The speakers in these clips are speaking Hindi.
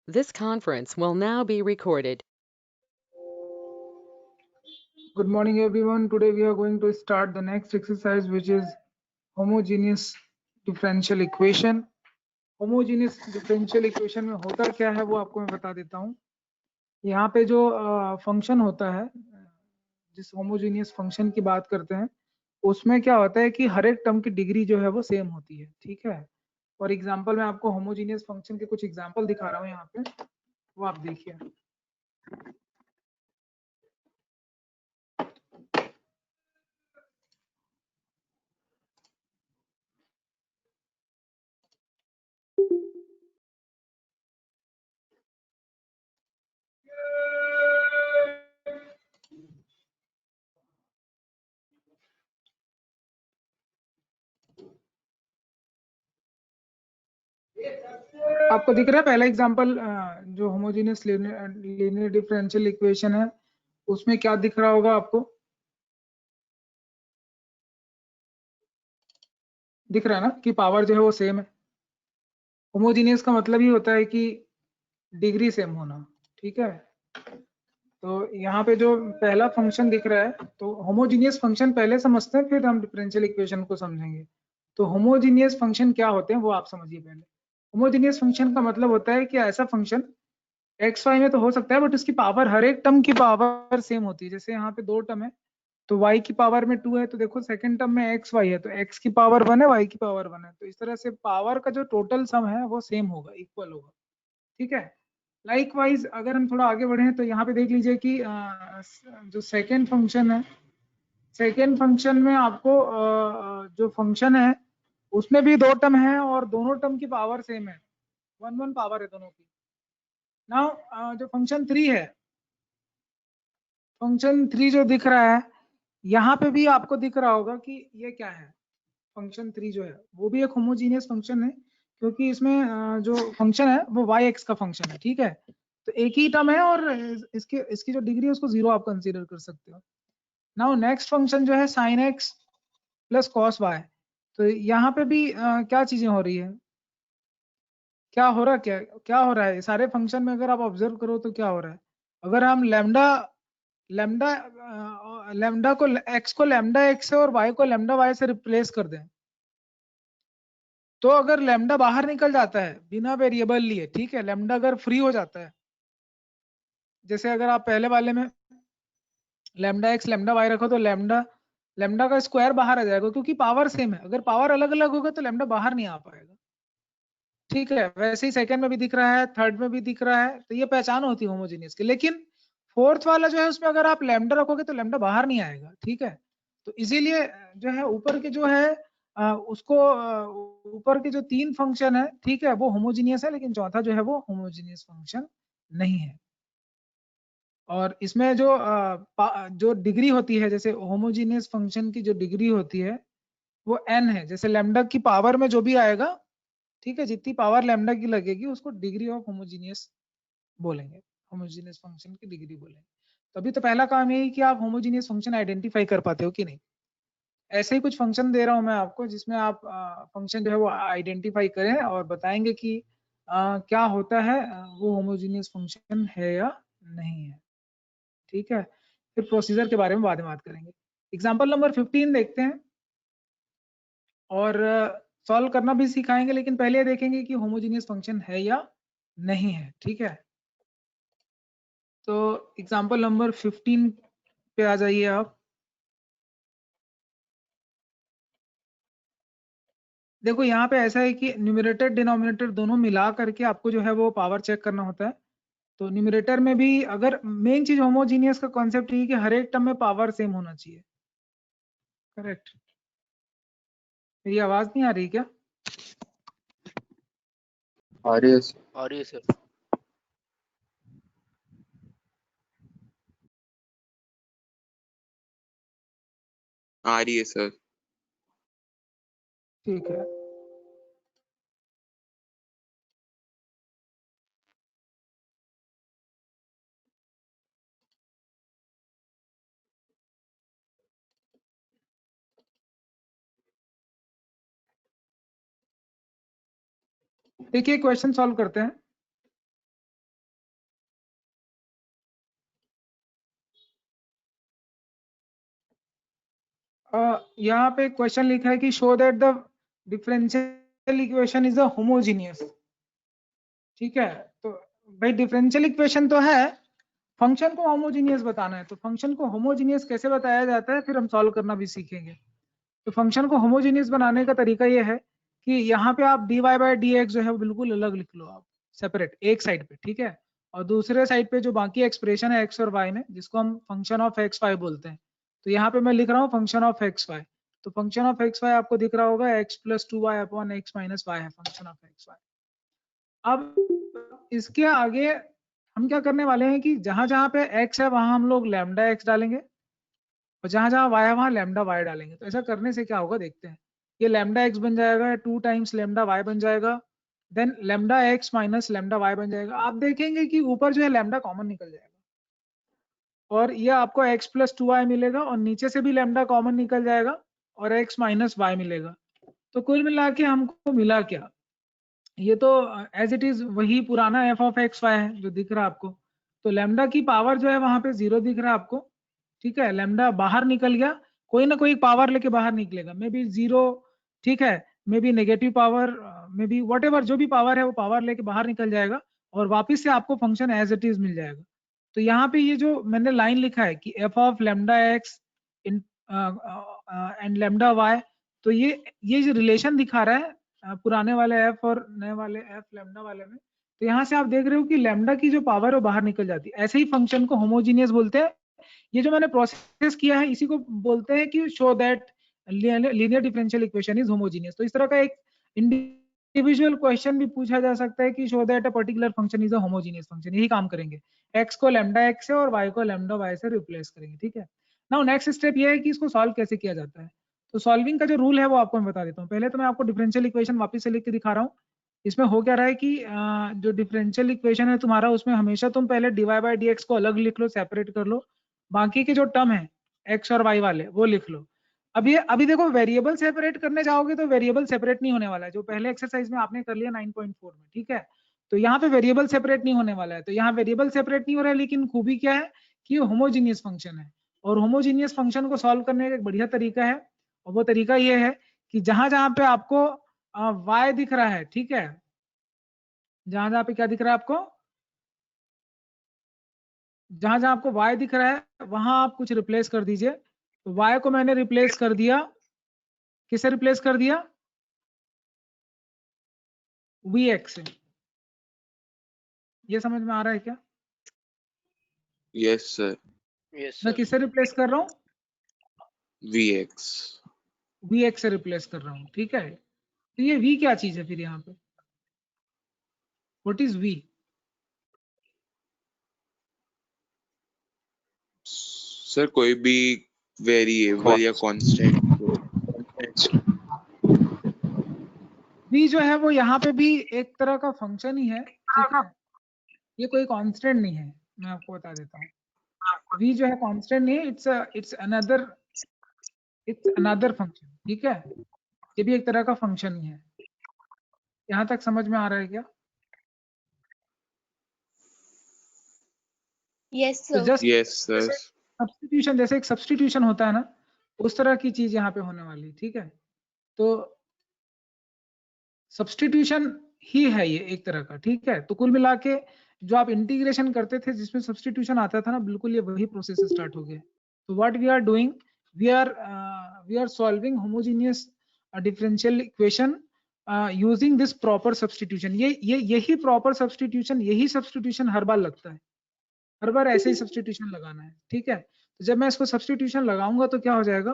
This conference will now be recorded. Good morning everyone. Today we are going to start the next exercise, which is homogeneous differential equation. Homogeneous differential equation में होता क्या है वो आपको मैं बता देता हूँ। यहाँ पे जो फंक्शन होता है, जिस होमोजेनियस फंक्शन की बात करते हैं, उसमें क्या होता है कि हर एक टर्म की डिग्री जो है वो सेम होती है। ठीक है। फॉर एग्जांपल मैं आपको होमोजेनियस फंक्शन के कुछ एग्जांपल दिखा रहा हूँ यहाँ पे, वो आप देखिए। आपको दिख रहा है पहला एग्जांपल, जो होमोजेनियस लीनियर डिफरेंशियल इक्वेशन है, उसमें क्या दिख रहा होगा आपको? दिख रहा है ना कि पावर जो है वो सेम है। होमोजेनियस का मतलब ही होता है कि डिग्री सेम होना। ठीक है। तो यहाँ पे जो पहला फंक्शन दिख रहा है, तो होमोजेनियस फंक्शन पहले समझते हैं, फिर हम डिफरेंशियल इक्वेशन को समझेंगे। तो होमोजेनियस फंक्शन क्या होते हैं वो आप समझिए पहले। होमोजेनियस फंक्शन का मतलब होता है कि ऐसा फंक्शन एक्स वाई में तो हो सकता है, बट उसकी पावर, हर एक टर्म की पावर सेम होती है। जैसे यहाँ पे दो टर्म है, तो y की पावर में 2 है, तो देखो सेकंड टर्म में एक्स वाई है, तो x की पावर 1 है, y की पावर 1 है, तो इस तरह से पावर का जो टोटल सम है वो सेम होगा, इक्वल होगा। ठीक है। लाइकवाइज अगर हम थोड़ा आगे बढ़े तो यहाँ पे देख लीजिए कि जो सेकेंड फंक्शन है, सेकेंड फंक्शन में आपको जो फंक्शन है उसमें भी दो टर्म है और दोनों टर्म की पावर सेम है, 1 1 पावर है दोनों की। नाउ जो फंक्शन 3 है, फंक्शन 3 जो दिख रहा है, यहाँ पे भी आपको दिख रहा होगा कि ये क्या है। फंक्शन 3 जो है वो भी एक होमोजीनियस फंक्शन है, क्योंकि इसमें जो फंक्शन है वो वाई एक्स का फंक्शन है। ठीक है। तो एक ही टर्म है और इसकी जो डिग्री है उसको 0 आप कंसीडर कर सकते हो। नाउ नेक्स्ट फंक्शन जो है sine x plus cos y, तो यहाँ पे भी क्या चीजें हो रही है, क्या हो रहा है, क्या क्या हो रहा है सारे फंक्शन में, अगर आप ऑब्जर्व करो तो क्या हो रहा है। अगर हम लैम्डा लैम्डा लैम्डा को एक्स को लैम्डा एक्स से और वाई को लैम्डा वाई से रिप्लेस कर दें, तो अगर लैम्डा बाहर निकल जाता है बिना वेरिएबल लिए, ठीक है, लैम्डा अगर फ्री हो जाता है, जैसे अगर आप पहले वाले में लैम्डा एक्स लैम्डा वाई रखो, तो लैम्डा लैम्डा का स्क्वायर बाहर आ जाएगा, क्योंकि पावर सेम है। अगर पावर अलग अलग होगा तो लैम्डा बाहर नहीं आ पाएगा। ठीक है। वैसे ही सेकंड में भी दिख रहा है, थर्ड में भी दिख रहा है, तो ये पहचान होती है होमोजेनियस की। लेकिन फोर्थ वाला जो है उसमें अगर आप लैम्डा रखोगे तो लैम्डा बाहर नहीं आएगा। ठीक है। तो इसीलिए जो है ऊपर के जो है उसको ऊपर के जो तीन फंक्शन है, ठीक है, वो होमोजीनियस है, लेकिन चौथा जो है वो होमोजीनियस फंक्शन नहीं है। और इसमें जो डिग्री होती है, जैसे होमोजीनियस फंक्शन की जो डिग्री होती है वो n है। जैसे लैम्डा की पावर में जो भी आएगा, ठीक है, जितनी पावर लैम्डा की लगेगी उसको डिग्री ऑफ होमोजीनियस बोलेंगे, होमोजीनियस फंक्शन की डिग्री बोलेंगे। तभी तो पहला काम यही कि आप होमोजीनियस फंक्शन आइडेंटिफाई कर पाते हो कि नहीं। ऐसे ही कुछ फंक्शन दे रहा हूं मैं आपको, जिसमें आप फंक्शन जो है वो आइडेंटिफाई करें और बताएंगे कि क्या होता है, वो होमोजीनियस फंक्शन है या नहीं है। ठीक है। फिर प्रोसीजर के बारे में बाद में बात करेंगे। एग्जाम्पल नंबर 15 देखते हैं और सॉल्व करना भी सिखाएंगे, लेकिन पहले देखेंगे कि होमोजीनियस फंक्शन है या नहीं है। ठीक है। तो एग्जाम्पल नंबर 15 पे आ जाइए आप। देखो यहाँ पे ऐसा है कि न्यूमरेटर डिनोमिनेटर दोनों मिला करके आपको जो है वो पावर चेक करना होता है। तो न्यूमरेटर में भी, अगर मेन चीज होमोजीनियस का कॉन्सेप्ट ये है कि हर एक टर्म में पावर सेम होना चाहिए। करेक्ट। मेरी आवाज नहीं आ रही क्या? आ रही है सर। आ रही है सर। ठीक है। देखिए क्वेश्चन सॉल्व करते हैं। यहाँ पे क्वेश्चन लिखा है कि show that the differential equation is a homogeneous. ठीक है, तो भाई डिफरेंशियल इक्वेशन तो है, फंक्शन को होमोजीनियस बताना है। तो फंक्शन को होमोजीनियस कैसे बताया जाता है फिर हम सॉल्व करना भी सीखेंगे। तो फंक्शन को होमोजीनियस बनाने का तरीका ये है कि यहाँ पे आप dy बाई डी एक्स जो है वो बिल्कुल अलग लिख लो, आप सेपरेट एक साइड पे, ठीक है। और दूसरे साइड पे जो बाकी एक्सप्रेशन है x और y में, जिसको हम फंक्शन ऑफ एक्स वाई बोलते हैं, तो यहाँ पे मैं लिख रहा हूँ फंक्शन ऑफ एक्स वाई। तो फंक्शन ऑफ एक्स वाई आपको दिख रहा होगा x plus 2y upon x minus y है फंक्शन ऑफ एक्स वाई। अब इसके आगे हम क्या करने वाले हैं कि जहां जहां पे x है वहां हम लोग लैम्डा x डालेंगे, और जहां जहां y है वहां लैम्डा y डालेंगे। तो ऐसा करने से क्या होगा देखते हैं। ये लैम्डा x बन जाएगा 2 टाइम्स लैम्डा y बन जाएगा, then lambda x minus lambda y बन जाएगा। आप देखेंगे कि ऊपर जो है लैम्डा कॉमन निकल जाएगा, और ये आपको x प्लस 2y मिलेगा, और नीचे से भी लैम्डा कॉमन निकल जाएगा और x माइनस y मिलेगा। तो कुल मिला के हमको मिला क्या, ये तो एज इट इज वही पुराना f ऑफ एक्स वाई है जो दिख रहा है आपको। तो लैम्डा की पावर जो है वहां पे 0 दिख रहा है आपको, ठीक है। लैम्डा बाहर निकल गया, कोई ना कोई पावर लेके बाहर निकलेगा, मे बी 0, ठीक है, may be negative power, may be what ever जो भी पावर है वो पावर लेके बाहर निकल जाएगा, और वापिस से आपको फंक्शन एज इट इज मिल जाएगा। तो यहाँ पे ये जो मैंने लाइन लिखा है कि f of lambda x and lambda y, तो ये जो रिलेशन दिखा रहा है पुराने वाले f और नए वाले f लैम्डा वाले में। तो यहाँ से आप देख रहे हो कि लैम्डा की जो पावर है वो बाहर निकल जाती है। ऐसे ही फंक्शन को होमोजीनियस बोलते हैं। ये जो मैंने प्रोसेस किया है इसी को बोलते हैं कि show that linear differential equation is homogeneous. तो इस तरह का एक इंडिविजुअल क्वेश्चन भी पूछा जा सकता है कि show that a particular function is a homogeneous function. यही काम करेंगे, x को लैम्डा x से और y को लैम्डा y से रिप्लेस करेंगे, ठीक है। नाउ नेक्स्ट स्टेप ये है कि इसको सॉल्व कैसे किया जाता है। तो सॉल्विंग का जो रूल है वो आपको मैं बता देता हूँ। पहले तो मैं आपको डिफरेंशियल इक्वेशन वापस से लिख के दिखा रहा हूँ। इसमें हो क्या रहा है कि जो डिफरेंशियल इक्वेशन है तुम्हारा, उसमें हमेशा तुम पहले dy बाई डी एक्स को अलग लिख लो, सेपरेट कर लो, बाकी के जो टर्म है x और y वाले वो लिख लो। अभी देखो वेरिएबल सेपरेट करने जाओगे तो वेरिएबल सेपरेट नहीं होने वाला है, जो पहले एक्सरसाइज में आपने कर लिया 9.4 में, ठीक है। तो यहाँ पे वेरिएबल सेपरेट नहीं होने वाला है। तो यहाँ वेरिएबल सेपरेट नहीं हो रहा है, लेकिन खूबी क्या है कि ये होमोजीनियस फंक्शन है, और होमोजीनियस फंक्शन को सॉल्व करने का एक बढ़िया तरीका है, और वो तरीका ये है कि जहां जहां पे आपको y दिख रहा है, ठीक है, जहां जहां पे क्या दिख रहा है आपको, जहां जहां आपको y दिख रहा है वहां आप कुछ रिप्लेस कर दीजिए। तो y को मैंने रिप्लेस कर दिया, किससे रिप्लेस कर दिया, vx से। ये समझ में आ रहा है क्या? Yes sir. मैं किससे रिप्लेस कर रहा हूँ, vx। vx से रिप्लेस कर रहा हूँ, ठीक है। तो ये v क्या चीज है फिर यहाँ पे, व्हाट इज v? सर कोई भी वेरिएबल या कांस्टेंट। v जो है वो यहाँ पे भी एक तरह का फंक्शन ही है, ठीक है। ये कोई कांस्टेंट नहीं है, मैं आपको बता देता हूँ। v जो है कांस्टेंट नहीं है, इट्स अनदर फंक्शन, ठीक है। ये भी एक तरह का फंक्शन ही है। यहाँ तक समझ में आ रहा है क्या? यस तो sir. Just yes sir. Substitution, जैसे एक सब्स्टिट्यूशन होता है ना, उस तरह की चीज यहाँ पे होने वाली, ठीक है। तो सब्स्टिट्यूशन ही है ये एक तरह का, ठीक है। तो कुल मिला के जो आप इंटीग्रेशन करते थे जिसमें सब्स्टिट्यूशन आता था ना, बिल्कुल ये वही प्रोसेस स्टार्ट हो गया। तो what we are doing, we are solving homogeneous differential equation using this proper substitution. यही प्रॉपर सब्स्टिट्यूशन, यही सब्स्टिट्यूशन हर बार लगता है, हर बार ऐसे ही सब्स्टिट्यूशन लगाना है, ठीक है। तो जब मैं इसको सब्स्टिट्यूशन लगाऊंगा तो क्या हो जाएगा,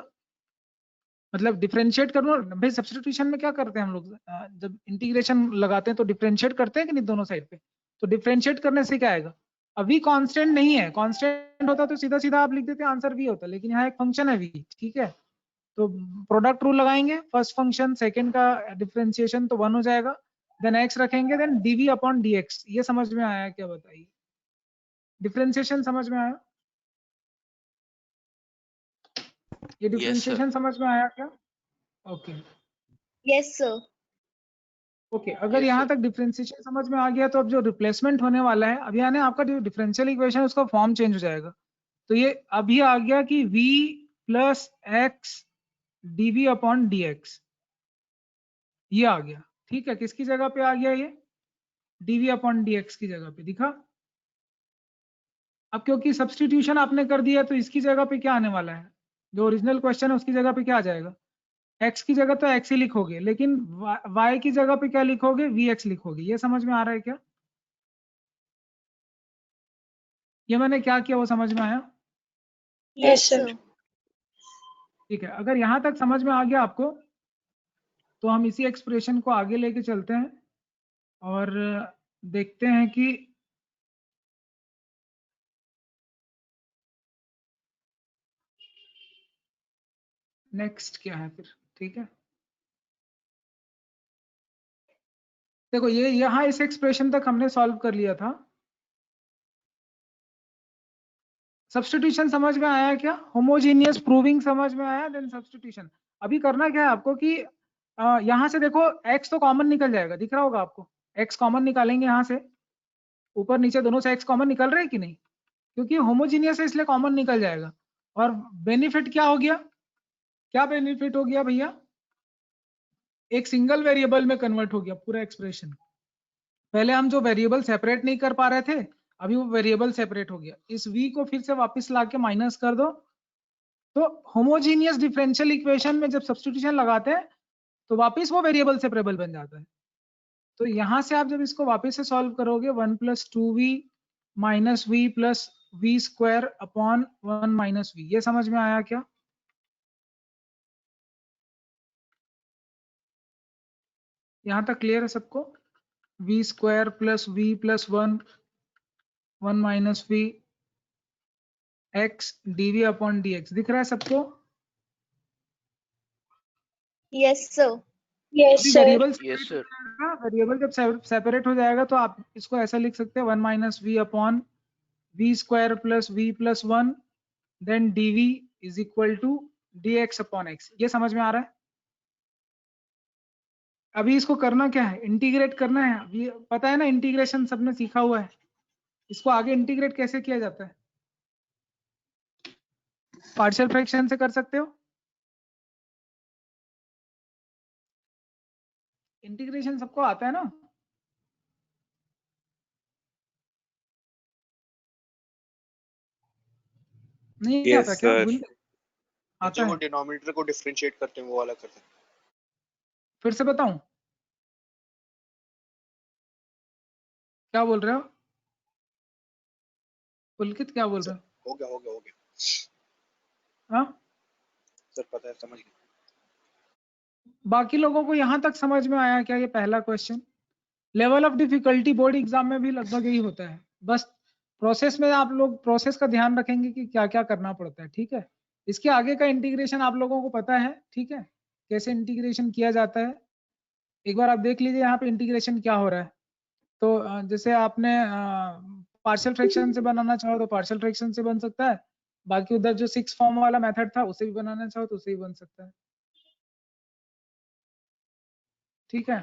मतलब डिफरेंशिएट करूँ भाई। सब्स्टिट्यूशन में क्या करते हैं हम लोग, जब इंटीग्रेशन लगाते हैं तो डिफरेंशिएट करते हैं कि नहीं दोनों साइड पे। तो डिफरेंशिएट करने से क्या आएगा, अभी कांस्टेंट नहीं है, कांस्टेंट होता तो सीधा सीधा आप लिख देते आंसर v होता, लेकिन यहाँ एक फंक्शन है v, ठीक है। तो प्रोडक्ट रूल लगाएंगे, फर्स्ट फंक्शन सेकंड का डिफरेंशिएशन तो 1 हो जाएगा, देन x रखेंगे, देन dv अपॉन dx। ये समझ में आया क्या, बताइए, डिफरेंशिएशन समझ में आया? ये डिफरेंशिएशन समझ में आया क्या? Okay yes sir. ओके अगर यहाँ तक डिफरेंशिएशन समझ में आ गया, तो अब जो रिप्लेसमेंट होने वाला है, अब यानी आपका जो डिफरेंशियल इक्वेशन उसका फॉर्म चेंज हो जाएगा। तो ये अभी आ गया कि v plus x dv upon dx, ये आ गया। ठीक है, किसकी जगह पे आ गया ये? dv अपॉन dx की जगह पे दिखा। अब क्योंकि सब्सटीट्यूशन आपने कर दिया तो इसकी जगह पे क्या आने वाला है? जो ओरिजिनल क्वेश्चन है उसकी जगह पे क्या आ जाएगा? x की जगह तो x ही लिखोगे, लेकिन y की जगह पे क्या लिखोगे? vx लिखोगे। ये समझ में आ रहा है क्या? ये मैंने क्या किया वो समझ में आया? Yes, sir. ठीक है, अगर यहां तक समझ में आ गया आपको तो हम इसी एक्सप्रेशन को आगे लेके चलते हैं और देखते हैं कि नेक्स्ट क्या है फिर। ठीक है, देखो ये यहाँ इस एक्सप्रेशन तक हमने सॉल्व कर लिया था। सब्स्टिट्यूशन समझ में आया क्या? होमोजीनियस प्रूविंग समझ में आया, देन सब्स्टिट्यूशन। अभी करना क्या है आपको कि यहाँ से देखो x तो कॉमन निकल जाएगा, दिख रहा होगा आपको। x कॉमन निकालेंगे यहाँ से, ऊपर नीचे दोनों से x कॉमन निकल रहा है कि नहीं? क्योंकि होमोजीनियस है इसलिए कॉमन निकल जाएगा। और बेनिफिट क्या हो गया? क्या बेनिफिट हो गया भैया? एक सिंगल वेरिएबल में कन्वर्ट हो गया पूरा एक्सप्रेशन। पहले हम जो वेरिएबल सेपरेट नहीं कर पा रहे थे, अभी वो वेरिएबल सेपरेट हो गया। इस v को फिर से वापस लाके माइनस कर दो, तो होमोजीनियस डिफरेंशियल इक्वेशन में जब सब्स्टिट्यूशन लगाते हैं तो वापस वो वेरिएबल सेपरेबल बन जाता है। तो यहां से आप जब इसको वापस से सॉल्व करोगे 1 + 2v - v + v² upon 1 - v, ये समझ में आया क्या? यहां तक क्लियर है सबको? v² + v + 1 - v x dv upon dx दिख रहा है सबको? Yes, sir. अभी वेरिएबल वेरिएबल जब सेपरेट हो जाएगा तो आप इसको ऐसा लिख सकते हैं 1 - v upon v² + v + 1 then dv = dx upon x। ये समझ में आ रहा है? अभी इसको करना क्या है? इंटीग्रेट करना है। अभी पता है ना, इंटीग्रेशन सबने सीखा हुआ है। इसको आगे इंटीग्रेट कैसे किया जाता है? पार्शियल फ्रैक्शन से कर सकते हो। इंटीग्रेशन सबको आता है ना? नहीं Yes, आता क्या? sir. भूल आता जो है? वो डिनोमिनेटर को डिफरेंशिएट करते हैं वो वाला करते हैं। फिर से बताऊं क्या बोल रहे हो? पुलकित क्या बोल रहे हो? हो गया हाँ, सर, पता है, समझ गया। बाकी लोगों को यहाँ तक समझ में आया क्या? ये पहला question. Level of difficulty board exam में भी लगभग यही होता है। बस प्रोसेस में आप लोग प्रोसेस का ध्यान रखेंगे कि क्या क्या करना पड़ता है। ठीक है, इसके आगे का इंटीग्रेशन आप लोगों को पता है। ठीक है, कैसे इंटीग्रेशन किया जाता है एक बार आप देख लीजिए। यहाँ पे इंटीग्रेशन क्या हो रहा है, तो जैसे आपने पार्शियल फ्रैक्शन से बनाना चाहो तो पार्शियल फ्रैक्शन से बन सकता है। बाकी उधर जो 6 फॉर्म वाला मेथड था उसे भी बनाना चाहो तो उसे भी बन सकता है। ठीक है,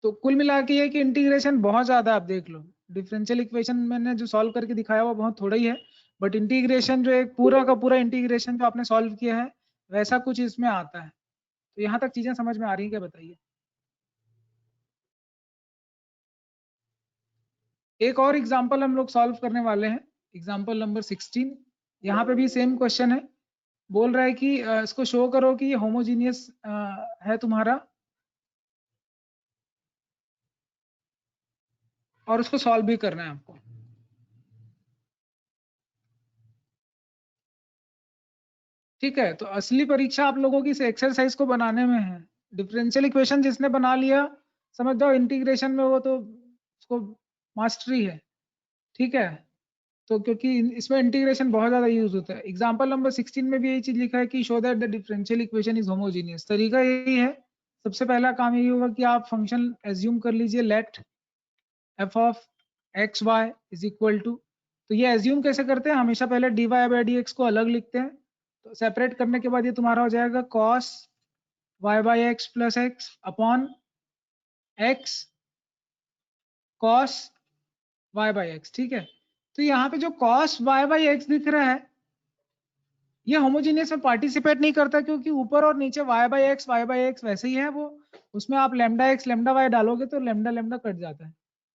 तो कुल मिला के ये कि इंटीग्रेशन बहुत ज्यादा, आप देख लो डिफरेंशियल इक्वेशन मैंने जो सॉल्व करके दिखाया वो बहुत थोड़ा ही है, बट इंटीग्रेशन जो एक पूरा का पूरा इंटीग्रेशन जो आपने सॉल्व किया है वैसा कुछ इसमें आता है। तो यहाँ तक चीजें समझ में आ रही है क्या? बताइए। एक और एग्जाम्पल हम लोग सॉल्व करने वाले हैं, एग्जाम्पल नंबर 16। यहाँ पे भी सेम क्वेश्चन है। बोल रहा है कि इसको शो करो कि ये होमोजीनियस है तुम्हारा, और उसको सॉल्व भी करना है आपको। ठीक है, तो असली परीक्षा आप लोगों की इस एक्सरसाइज को बनाने में है। डिफरेंशियल इक्वेशन जिसने बना लिया समझ जाओ इंटीग्रेशन में वो तो उसको मास्टरी है। ठीक है, तो क्योंकि इसमें इंटीग्रेशन बहुत ज्यादा यूज होता है। एग्जांपल नंबर 16 में भी यही चीज लिखा है कि show that the differential equation is homogeneous. तरीका यही है, सबसे पहला काम यही होगा कि आप फंक्शन एज्यूम कर लीजिए let f of x y is equal to. तो ये एज्यूम कैसे करते हैं? हमेशा पहले dy by dx को अलग लिखते हैं, तो सेपरेट करने के बाद ये तुम्हारा हो जाएगा cos y by x plus x upon x cos y by x। ठीक है, तो यहाँ पे जो cos y by x दिख रहा है ये होमोजीनियस में पार्टिसिपेट नहीं करता क्योंकि ऊपर और नीचे y/x वैसे ही है वो, उसमें आप λx λy डालोगे तो लैम्डा लैम्डा कट जाता है।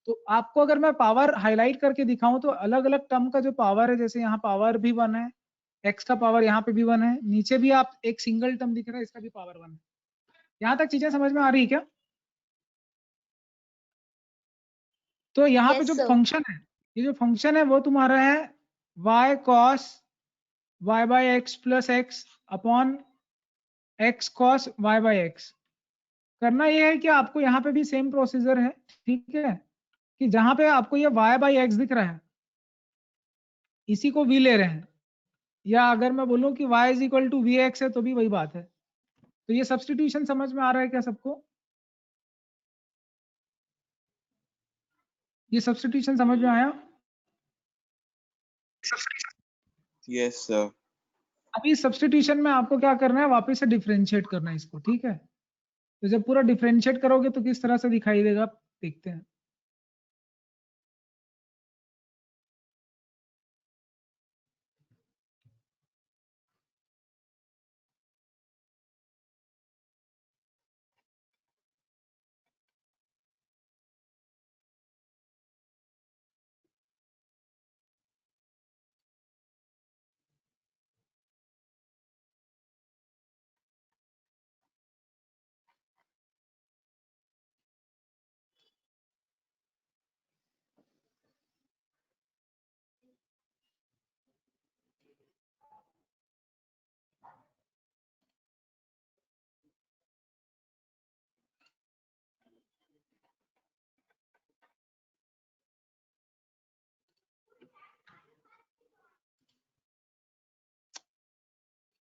तो आपको अगर मैं पावर हाईलाइट करके दिखाऊं तो अलग अलग टर्म का जो पावर है, जैसे यहाँ पावर भी 1 है, x का पावर यहाँ पे भी 1 है, नीचे भी आप एक सिंगल टर्म दिख रहा है इसका भी पावर 1 है। यहाँ तक चीजें समझ में आ रही है क्या? तो यहाँ पे Yes, जो sir. फंक्शन है, ये जो फंक्शन है वो तुम्हारा है y cos y/x plus x upon x cos y/x। करना ये है कि आपको यहाँ पे भी सेम प्रोसीजर है, ठीक है, कि जहां पे आपको ये y/x दिख रहा है इसी को v ले रहे हैं, या अगर मैं बोलूं कि y is equal to vx है तो भी वही बात है। तो ये सब्स्टिट्यूशन समझ में आ रहा है क्या सबको? ये सब्स्टिट्यूशन समझ में आया? Yes, sir. अभी सब्स्टिट्यूशन में आपको क्या करना है, वापस से डिफरेंशिएट करना है इसको, ठीक है। तो जब पूरा डिफरेंशिएट करोगे तो किस तरह से दिखाई देगा देखते हैं।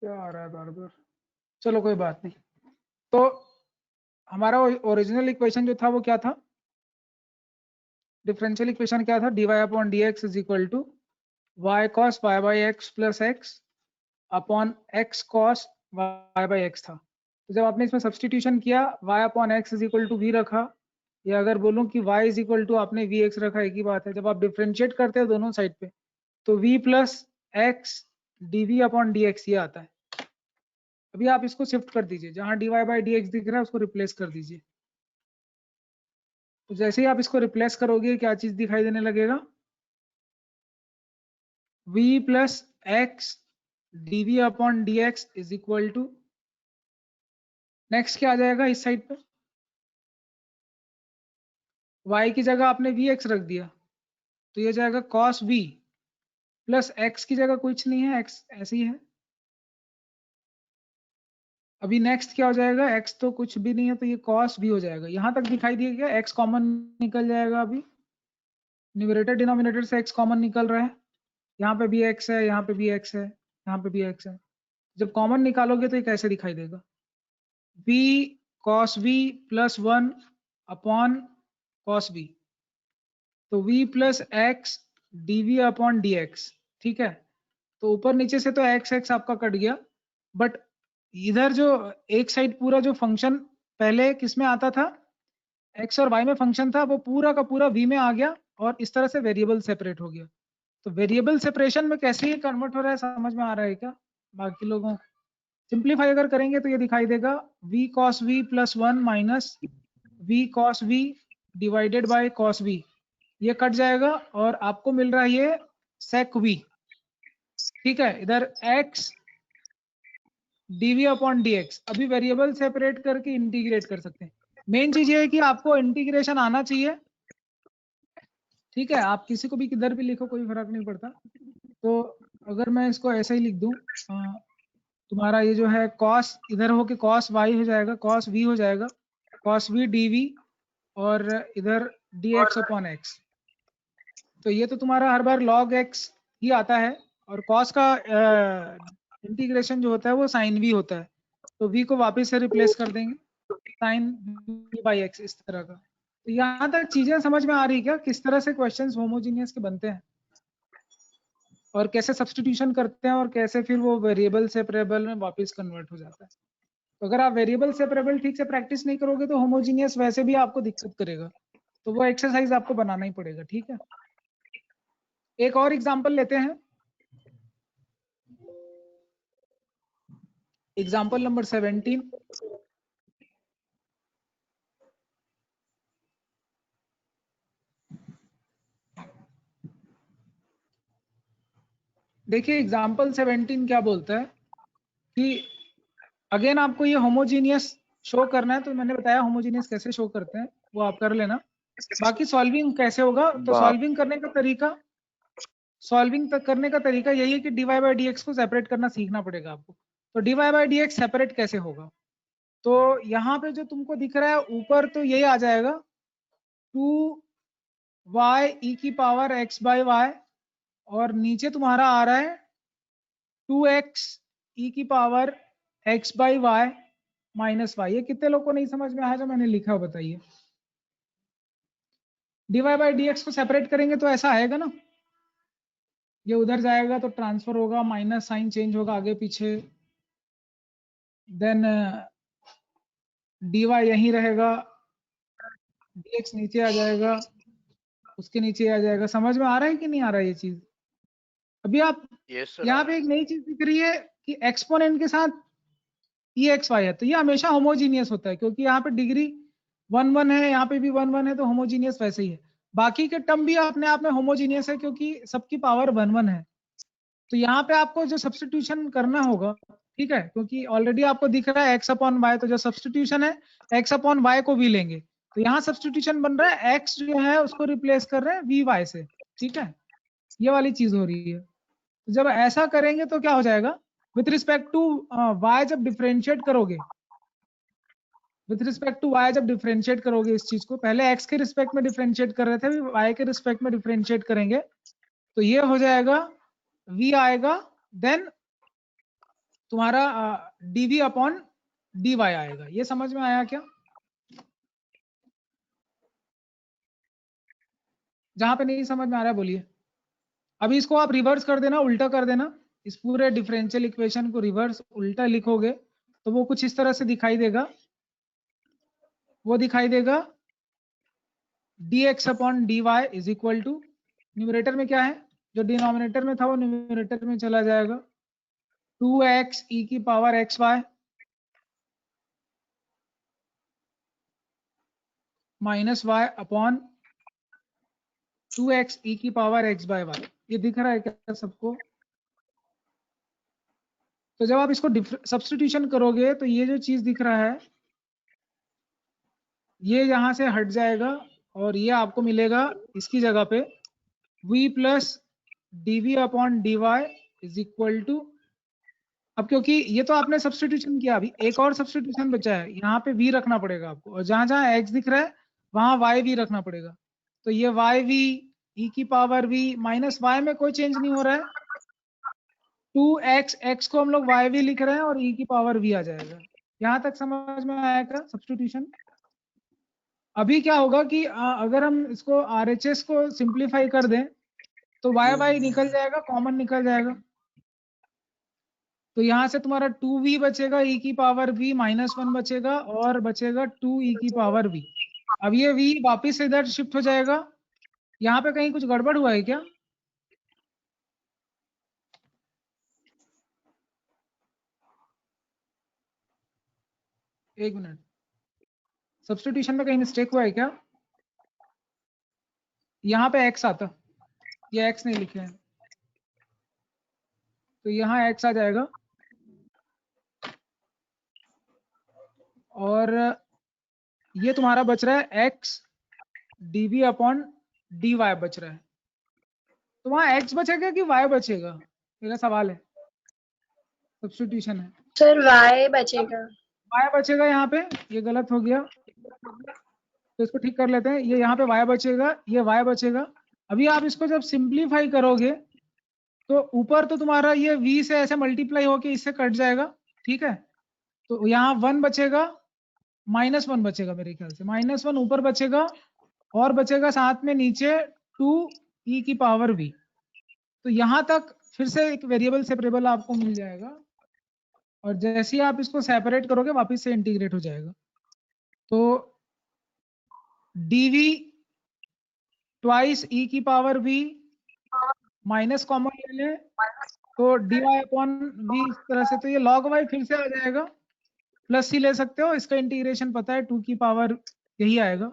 क्या आ रहा है बार बार, चलो कोई बात नहीं। तो हमारा ओरिजिनल इक्वेशन जो था वो क्या था, डिफरेंशियल इक्वेशन क्या था, dy upon dx is equal to y cos y/x plus x upon x cos y/x था। तो जब आपने इसमें सब्स्टिट्यूशन किया y upon x is equal to v रखा, या अगर बोलूं कि y इज इक्वल टू आपने vx रखा, एक ही बात है। जब आप डिफरेंशिएट करते हैं दोनों साइड पे तो v plus x dv upon dx ये आता है। अभी आप इसको शिफ्ट कर दीजिए, जहां dy बाई dx दिख रहा है उसको रिप्लेस कर दीजिए। तो जैसे ही आप इसको रिप्लेस करोगे क्या चीज दिखाई देने लगेगा, v plus x dv upon dx is equal to, next क्या आ जाएगा इस साइड पे, y की जगह आपने vx रख दिया तो ये जाएगा cos v प्लस x की जगह कुछ नहीं है, x ऐसे ही है। अभी नेक्स्ट क्या हो जाएगा, x तो कुछ भी नहीं है तो ये cos v हो जाएगा। यहां तक दिखाई दिया गया, x कॉमन निकल जाएगा। अभी न्यूमरेटर डिनोमिनेटर से x कॉमन निकल रहा है, यहाँ पे भी x है, यहाँ पे भी x है, यहाँ पे भी x है। जब कॉमन निकालोगे तो ये कैसे दिखाई देगा, v cos v plus 1 upon cos v, तो v plus x dv upon dx, ठीक है। तो ऊपर नीचे से तो x आपका कट गया, बट इधर जो एक साइड पूरा जो फंक्शन पहले किस में आता था, x और y में फंक्शन था, वो पूरा का पूरा v में आ गया और इस तरह से वेरिएबल सेपरेट हो गया। तो वेरिएबल सेपरेशन में कैसे ये कन्वर्ट हो रहा है समझ में आ रहा है क्या बाकी लोगों को? सिंप्लीफाई अगर करेंगे तो ये दिखाई देगा v cos v plus 1 minus v cos v divided by cos v, ये कट जाएगा और आपको मिल रहा है ये sec v, ठीक है। इधर x dv अपॉन dx, अभी वेरिएबल सेपरेट करके इंटीग्रेट कर सकते हैं। मेन चीज ये है कि आपको इंटीग्रेशन आना चाहिए, ठीक है। आप किसी को भी किधर भी लिखो कोई फर्क नहीं पड़ता। तो अगर मैं इसको ऐसे ही लिख दूं, तुम्हारा ये जो है cos इधर हो के cos y हो जाएगा, cos v हो जाएगा, cos v dv और इधर dx अपॉन x। तो ये तो तुम्हारा हर बार log x ही आता है, और cos का इंटीग्रेशन जो होता है वो sin v होता है। तो v को वापस से रिप्लेस कर देंगे sin v बाई x, इस तरह का। तो यहाँ तक चीजें समझ में आ रही क्या, किस तरह से क्वेश्चंस होमोजीनियस के बनते हैं और कैसे सब्स्टिट्यूशन करते हैं और कैसे फिर वो वेरिएबल सेपरेबल में वापस कन्वर्ट हो जाता है। तो अगर आप वेरिएबल सेपरेबल ठीक से प्रैक्टिस नहीं करोगे तो होमोजीनियस वैसे भी आपको दिक्कत करेगा, तो वो एक्सरसाइज आपको बनाना ही पड़ेगा, ठीक है। एक और एग्जांपल लेते हैं। Example number 17। देखिए एग्जाम्पल 17 क्या बोलता है कि अगेन आपको ये होमोजीनियस शो करना है, तो मैंने बताया होमोजीनियस कैसे शो करते हैं वो आप कर लेना। बाकी सॉल्विंग कैसे होगा, तो सॉल्विंग करने का तरीका यही है कि dy बाई dx को सेपरेट करना सीखना पड़ेगा आपको। तो dy बाई dx सेपरेट कैसे होगा, तो यहाँ पे जो तुमको दिख रहा है ऊपर तो यही आ जाएगा 2y e की पावर x बाई y, और नीचे तुम्हारा आ रहा है 2x e की power x by y minus y। ये कितने लोग को नहीं समझ में आया जो मैंने लिखा, बताइए। dy बाई dx को सेपरेट करेंगे तो ऐसा आएगा ना, ये उधर जाएगा तो ट्रांसफर होगा, माइनस साइन चेंज होगा आगे पीछे, देन dy यहीं रहेगा, dx नीचे आ जाएगा, उसके नीचे आ जाएगा। समझ में आ रहा है कि नहीं आ रहा है ये चीज? अभी आप यहाँ पे एक नई चीज दिख रही है कि एक्सपोनेंट के साथ EXY है, तो ये हमेशा होमोजीनियस होता है क्योंकि यहाँ पे डिग्री 1 1 है, यहाँ पे भी 1 1 है, तो होमोजीनियस वैसे ही है। बाकी के टर्म भी अपने आप में होमोजीनियस है क्योंकि सबकी पावर 1 1 है। तो यहाँ पे आपको जो सब्स्टिट्यूशन करना होगा, ठीक है, क्योंकि ऑलरेडी आपको दिख रहा है x अपॉन y, तो जो सब्स्टिट्यूशन है x अपॉन y को भी लेंगे, तो यहाँ सब्स्टिट्यूशन बन रहा है x जो है उसको रिप्लेस कर रहे हैं vy से, ठीक है, ये वाली चीज हो रही है। तो जब ऐसा करेंगे तो क्या हो जाएगा, विथ रिस्पेक्ट टू y जब डिफरेंशिएट करोगे, विथ रिस्पेक्ट टू y जब डिफरेंशिएट करोगे इस चीज को, पहले x के रिस्पेक्ट में डिफरेंशिएट कर रहे थे, अभी y के रिस्पेक्ट में डिफरेंशिएट करेंगे, तो ये हो जाएगा v आएगा, देन तुम्हारा dv अपॉन dy आएगा। ये समझ में आया क्या? जहां पे नहीं समझ में आ रहा है बोलिए। अभी इसको आप रिवर्स कर देना, उल्टा कर देना, इस पूरे डिफरेंशियल इक्वेशन को रिवर्स उल्टा लिखोगे तो वो कुछ इस तरह से दिखाई देगा, वो दिखाई देगा dx upon dy is equal to, numerator में क्या है, जो डिनोमिनेटर में था वो न्यूमरेटर में चला जाएगा, 2x e की power xy minus y upon 2x e की पावर x बाय y। ये दिख रहा है क्या सबको? तो जब आप इसको सब्स्टिट्यूशन करोगे तो ये जो चीज दिख रहा है ये यहां से हट जाएगा और ये आपको मिलेगा इसकी जगह पे v plus dv upon dy is equal to, अब क्योंकि ये तो आपने सब्स्टिट्यूशन किया, अभी एक और सब्स्टिट्यूशन बचा है, यहाँ पे v रखना पड़ेगा आपको, और जहां जहां x दिख रहा है वहां yv रखना पड़ेगा। तो ये yv e की पावर v माइनस y में कोई चेंज नहीं हो रहा है, 2x x को हम लोग yv लिख रहे हैं और e की पावर v आ जाएगा। यहाँ तक समझ में आया क्या सब्स्टिट्यूशन? अभी क्या होगा कि अगर हम इसको RHS को सिंप्लीफाई कर दें तो y निकल जाएगा, कॉमन निकल जाएगा, तो यहाँ से तुम्हारा 2v बचेगा, e की पावर v माइनस 1 बचेगा और बचेगा 2e की पावर v। अब ये v वापिस इधर शिफ्ट हो जाएगा। यहाँ पे कहीं कुछ गड़बड़ हुआ है क्या? एक मिनट, सब्स्टिट्यूशन में कहीं मिस्टेक हुआ है क्या? यहाँ पे x आता, ये x नहीं लिखे हैं, तो यहाँ x आ जाएगा और ये तुम्हारा बच रहा है x dv अपॉन dy बच रहा है। तो वहां x बचेगा कि y बचेगा, मेरा सवाल है। सब्स्टिट्यूशन है सर y बचेगा। y बचेगा, यहाँ पे ये गलत हो गया तो इसको ठीक कर लेते हैं, ये यहाँ पे y बचेगा, ये y बचेगा। अभी आप इसको जब सिंप्लीफाई करोगे तो ऊपर तो तुम्हारा ये v से ऐसे मल्टीप्लाई होके इससे कट जाएगा, ठीक है, तो यहाँ 1 बचेगा, माइनस 1 बचेगा मेरे ख्याल से, माइनस 1 ऊपर बचेगा और बचेगा साथ में नीचे 2e की पावर v। तो यहाँ तक फिर से एक वेरिएबल सेपरेबल आपको मिल जाएगा और जैसे ही आप इसको सेपरेट करोगे वापस से इंटीग्रेट हो जाएगा। तो dv ट्वाइस e की पावर v माइनस कॉमन ले लें तो dy अपॉन v इस तरह से, तो ये log y फिर से आ जाएगा, प्लस c ले सकते हो, इसका इंटीग्रेशन पता है 2 की पावर यही आएगा,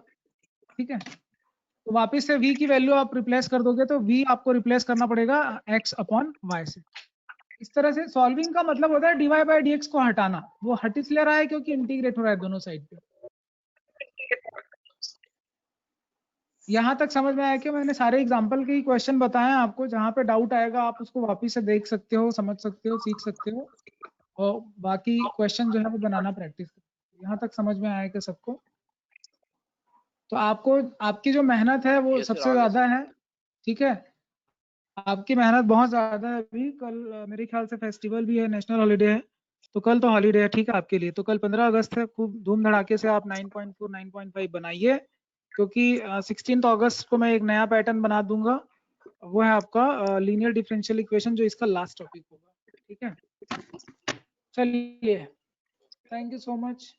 ठीक है। तो वापस से v की वैल्यू आप रिप्लेस कर दोगे तो v आपको रिप्लेस करना पड़ेगा x अपॉन y से। इस तरह से सॉल्विंग का मतलब होता है dy बाई dx को हटाना, वो हट इसलिए रहा है क्योंकि इंटीग्रेट हो रहा है दोनों साइड पे। यहाँ तक समझ में आया कि मैंने सारे एग्जाम्पल के ही क्वेश्चन बताए हैं आपको, जहाँ पे डाउट आएगा आप उसको वापस से देख सकते हो, समझ सकते हो, सीख सकते हो, और बाकी क्वेश्चन जो है वो बनाना प्रैक्टिस करो। यहाँ तक समझ में आया कि सबको? तो आपको आपकी जो मेहनत है वो Yes, sir, सबसे आ गया, ज्यादा sir. है, ठीक है। आपकी मेहनत बहुत ज्यादा है। अभी कल मेरे ख्याल से फेस्टिवल भी है, नेशनल हॉलीडे है, तो कल तो हॉलीडे है, ठीक है आपके लिए। तो कल 15 अगस्त है, खूब धूम धड़ाके से आप 9.4 9.5 बनाइए, क्योंकि 16 अगस्त को मैं एक नया पैटर्न बना दूंगा, वो है आपका लीनियर डिफरेंशियल इक्वेशन, जो इसका लास्ट टॉपिक होगा, ठीक है। चलिए, थैंक यू सो मच।